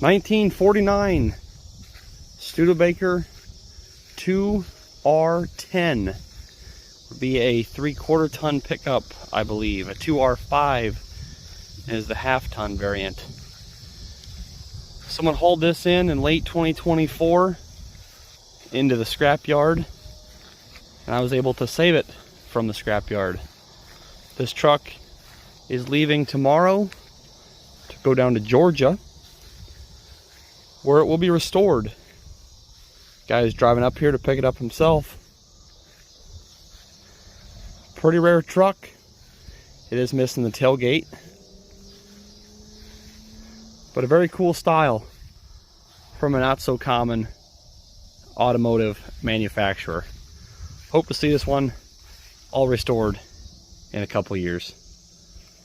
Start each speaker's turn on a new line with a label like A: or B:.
A: 1949 Studebaker 2R10 would be a 3/4 ton pickup, I believe. A 2R5 is the half-ton variant. Someone hauled this in late 2024 into the scrapyard, and I was able to save it from the scrapyard. This truck is leaving tomorrow to go down to Georgia, where it will be restored. Guy is driving up here to pick it up himself. Pretty rare truck. It is missing the tailgate, but a very cool style from a not so common automotive manufacturer. Hope to see this one all restored in a couple years.